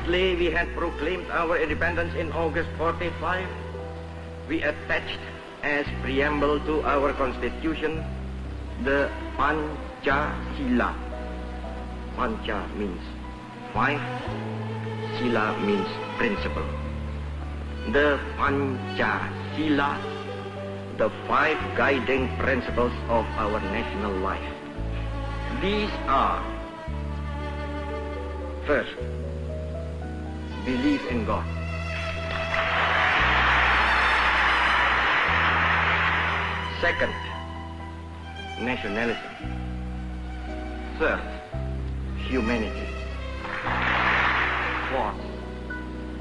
Immediately we had proclaimed our independence in August 45, we attached as preamble to our constitution the Pancasila. Panca means five, Sila means principle. The Pancasila, the five guiding principles of our national life. These are: first, believe in God. Second, nationalism. Third, humanity. Fourth,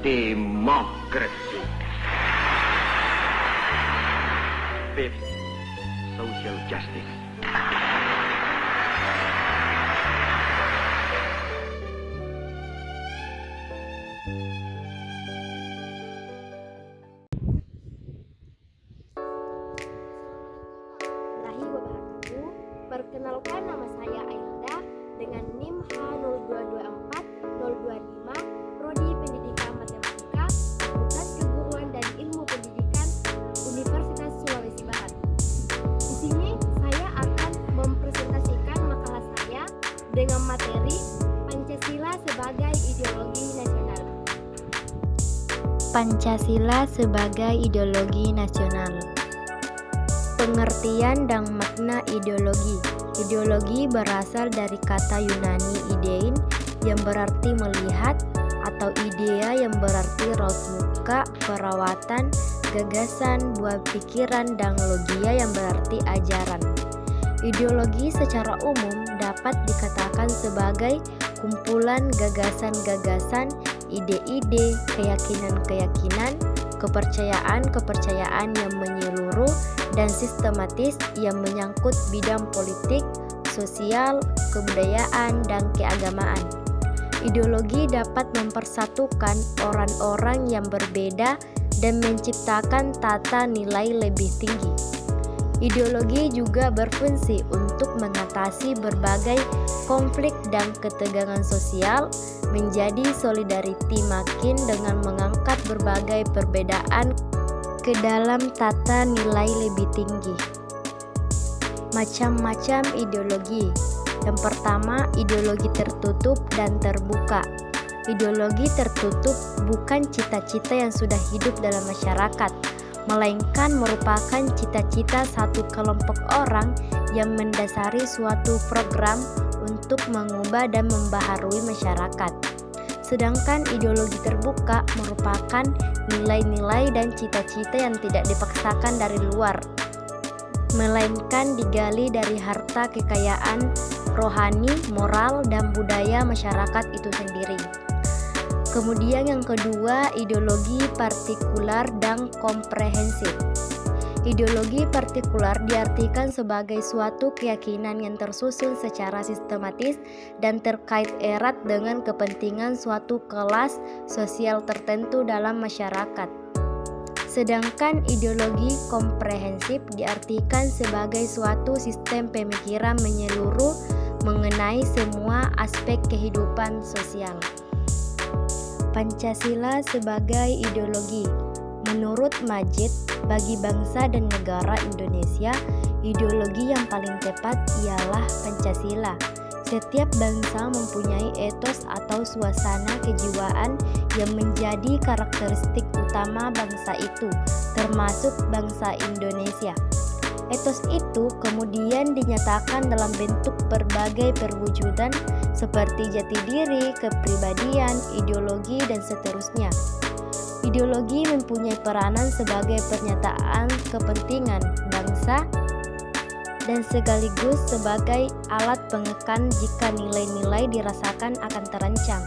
democracy. Fifth, social justice. Perkenalkan, nama saya Aida dengan NIM H0224025, Prodi Pendidikan Matematika, Fakultas Keguruan dan Ilmu Pendidikan, Universitas Sulawesi Barat. Di sini saya akan mempresentasikan makalah saya dengan materi Pancasila sebagai ideologi nasional. Pancasila sebagai ideologi nasional. Pengertian dan makna ideologi. Ideologi berasal dari kata Yunani idein yang berarti melihat, atau idea yang berarti raut muka, perawatan, gagasan, buah pikiran, dan logia yang berarti ajaran. Ideologi secara umum dapat dikatakan sebagai kumpulan gagasan-gagasan, ide-ide, keyakinan-keyakinan, kepercayaan-kepercayaan yang menyeluruh dan sistematis yang menyangkut bidang politik, sosial, kebudayaan, dan keagamaan. Ideologi dapat mempersatukan orang-orang yang berbeda dan menciptakan tata nilai lebih tinggi. Ideologi juga berfungsi untuk mengatasi berbagai konflik dan ketegangan sosial, menjadi solidariti makin dengan mengangkat berbagai perbedaan ke dalam tata nilai lebih tinggi. Macam-macam ideologi. Yang pertama, ideologi tertutup dan terbuka. Ideologi tertutup bukan cita-cita yang sudah hidup dalam masyarakat, melainkan merupakan cita-cita satu kelompok orang yang mendasari suatu program untuk mengubah dan membaharui masyarakat. Sedangkan ideologi terbuka merupakan nilai-nilai dan cita-cita yang tidak dipaksakan dari luar, melainkan digali dari harta kekayaan rohani, moral, dan budaya masyarakat itu sendiri. Kemudian yang kedua, ideologi partikular dan komprehensif. Ideologi partikular diartikan sebagai suatu keyakinan yang tersusun secara sistematis dan terkait erat dengan kepentingan suatu kelas sosial tertentu dalam masyarakat. Sedangkan ideologi komprehensif diartikan sebagai suatu sistem pemikiran menyeluruh mengenai semua aspek kehidupan sosial. Pancasila sebagai ideologi. Menurut Majid, bagi bangsa dan negara Indonesia, ideologi yang paling tepat ialah Pancasila. Setiap bangsa mempunyai etos atau suasana kejiwaan yang menjadi karakteristik utama bangsa itu, termasuk bangsa Indonesia. Etos itu kemudian dinyatakan dalam bentuk berbagai perwujudan seperti jati diri, kepribadian, ideologi, dan seterusnya. Ideologi mempunyai peranan sebagai pernyataan kepentingan bangsa dan sekaligus sebagai alat pengekan jika nilai-nilai dirasakan akan terancam.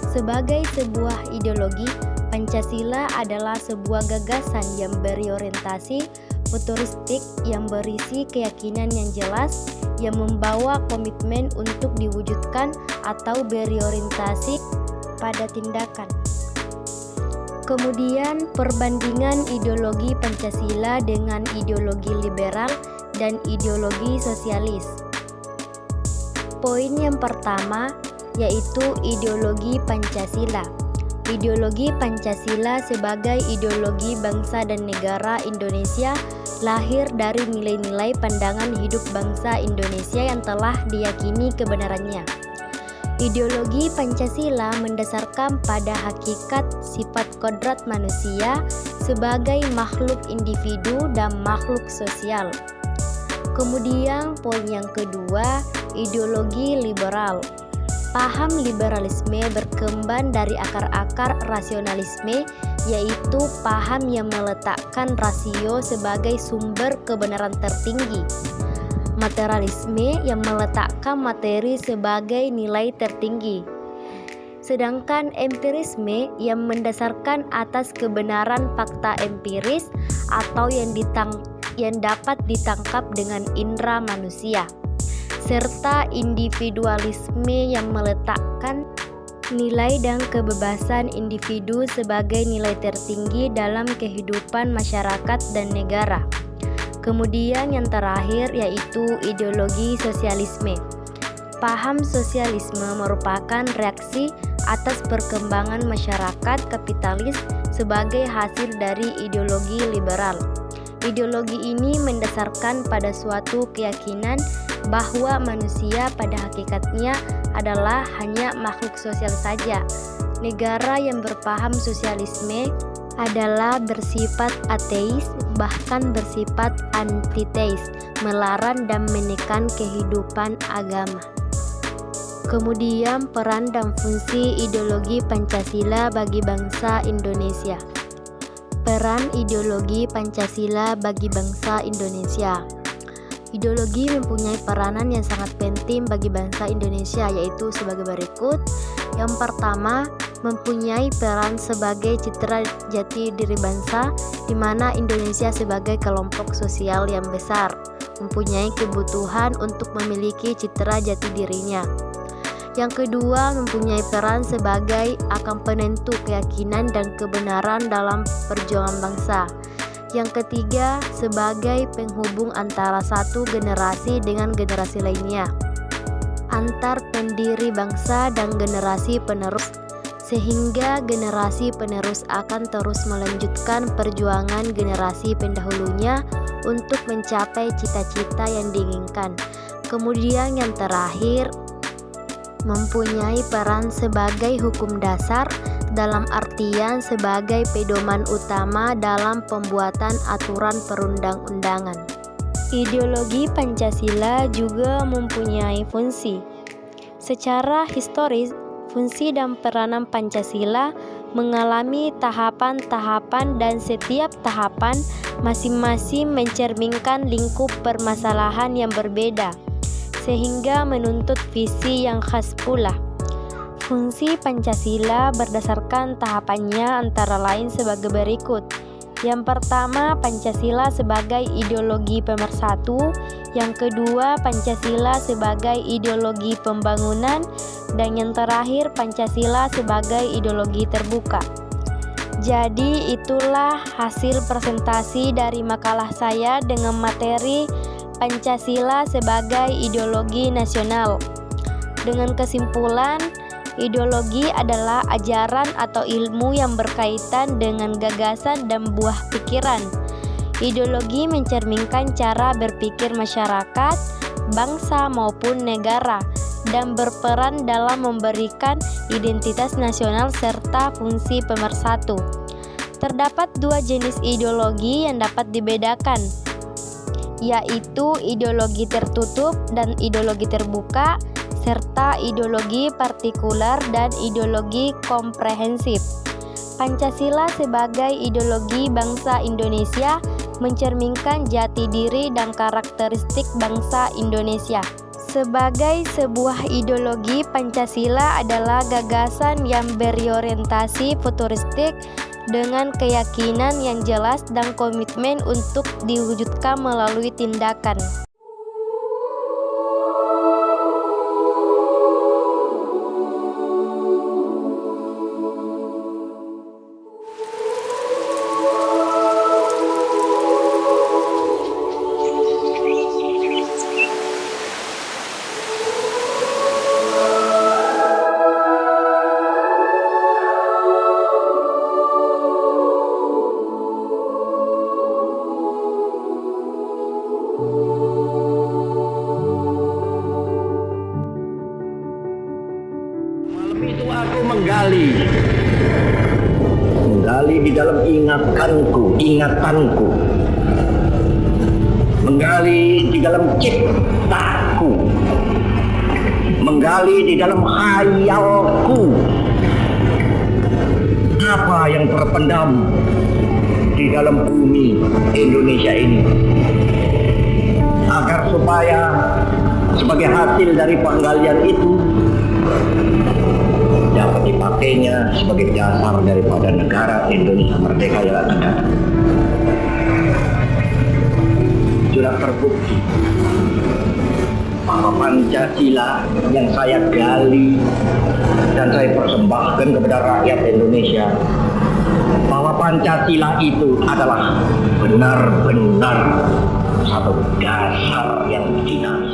Sebagai sebuah ideologi, Pancasila adalah sebuah gagasan yang berorientasi futuristik yang berisi keyakinan yang jelas, yang membawa komitmen untuk diwujudkan atau berorientasi pada tindakan. Kemudian perbandingan ideologi Pancasila dengan ideologi liberal dan ideologi sosialis. Poin yang pertama yaitu ideologi Pancasila. Ideologi Pancasila sebagai ideologi bangsa dan negara Indonesia lahir dari nilai-nilai pandangan hidup bangsa Indonesia yang telah diyakini kebenarannya. Ideologi Pancasila mendasarkan pada hakikat sifat kodrat manusia sebagai makhluk individu dan makhluk sosial. Kemudian poin yang kedua, ideologi liberal. Paham liberalisme berkembang dari akar-akar rasionalisme, yaitu paham yang meletakkan rasio sebagai sumber kebenaran tertinggi. Materialisme yang meletakkan materi sebagai nilai tertinggi. Sedangkan empirisme yang mendasarkan atas kebenaran fakta empiris atau yang dapat ditangkap dengan indera manusia. Serta individualisme yang meletakkan nilai dan kebebasan individu sebagai nilai tertinggi dalam kehidupan masyarakat dan negara. Kemudian yang terakhir yaitu ideologi sosialisme. Paham sosialisme merupakan reaksi atas perkembangan masyarakat kapitalis sebagai hasil dari ideologi liberal. Ideologi ini mendasarkan pada suatu keyakinan bahwa manusia pada hakikatnya adalah hanya makhluk sosial saja. Negara yang berpaham sosialisme adalah bersifat ateis, bahkan bersifat antiteis, melarang dan menekan kehidupan agama. Kemudian peran dan fungsi ideologi Pancasila bagi bangsa Indonesia. Peran ideologi Pancasila bagi bangsa Indonesia. Ideologi mempunyai peranan yang sangat penting bagi bangsa Indonesia, yaitu sebagai berikut. Yang pertama, mempunyai peran sebagai citra jati diri bangsa, di mana Indonesia sebagai kelompok sosial yang besar mempunyai kebutuhan untuk memiliki citra jati dirinya. Yang kedua, mempunyai peran sebagai akan penentu keyakinan dan kebenaran dalam perjuangan bangsa. Yang ketiga, sebagai penghubung antara satu generasi dengan generasi lainnya, antar pendiri bangsa dan generasi penerus, sehingga generasi penerus akan terus melanjutkan perjuangan generasi pendahulunya untuk mencapai cita-cita yang diinginkan. Kemudian yang terakhir, mempunyai peran sebagai hukum dasar dalam artian sebagai pedoman utama dalam pembuatan aturan perundang-undangan. Ideologi Pancasila juga mempunyai fungsi. Secara historis, fungsi dan peranan Pancasila mengalami tahapan-tahapan dan setiap tahapan masing-masing mencerminkan lingkup permasalahan yang berbeda, sehingga menuntut visi yang khas pula. Fungsi Pancasila berdasarkan tahapannya antara lain sebagai berikut. Yang pertama, Pancasila sebagai ideologi pemersatu. Yang kedua, Pancasila sebagai ideologi pembangunan. Dan yang terakhir, Pancasila sebagai ideologi terbuka. Jadi itulah hasil presentasi dari makalah saya dengan materi Pancasila sebagai ideologi nasional. Dengan kesimpulan, ideologi adalah ajaran atau ilmu yang berkaitan dengan gagasan dan buah pikiran. Ideologi mencerminkan cara berpikir masyarakat, bangsa maupun negara, dan berperan dalam memberikan identitas nasional serta fungsi pemersatu. Terdapat dua jenis ideologi yang dapat dibedakan, yaitu ideologi tertutup dan ideologi terbuka, serta ideologi partikular dan ideologi komprehensif. Pancasila sebagai ideologi bangsa Indonesia mencerminkan jati diri dan karakteristik bangsa Indonesia. Sebagai sebuah ideologi, Pancasila adalah gagasan yang berorientasi futuristik dengan keyakinan yang jelas dan komitmen untuk diwujudkan melalui tindakan. menggali di dalam ingatanku, menggali di dalam ciptaku, menggali di dalam khayalku, apa yang terpendam di dalam bumi Indonesia ini, agar supaya sebagai hasil dari penggalian itu dapat dipakainya sebagai dasar daripada negara Indonesia merdeka yang akan datang. Sudah terbukti bahwa Pancasila yang saya gali dan saya persembahkan kepada rakyat Indonesia, bahwa Pancasila itu adalah benar-benar satu dasar yang dinamis.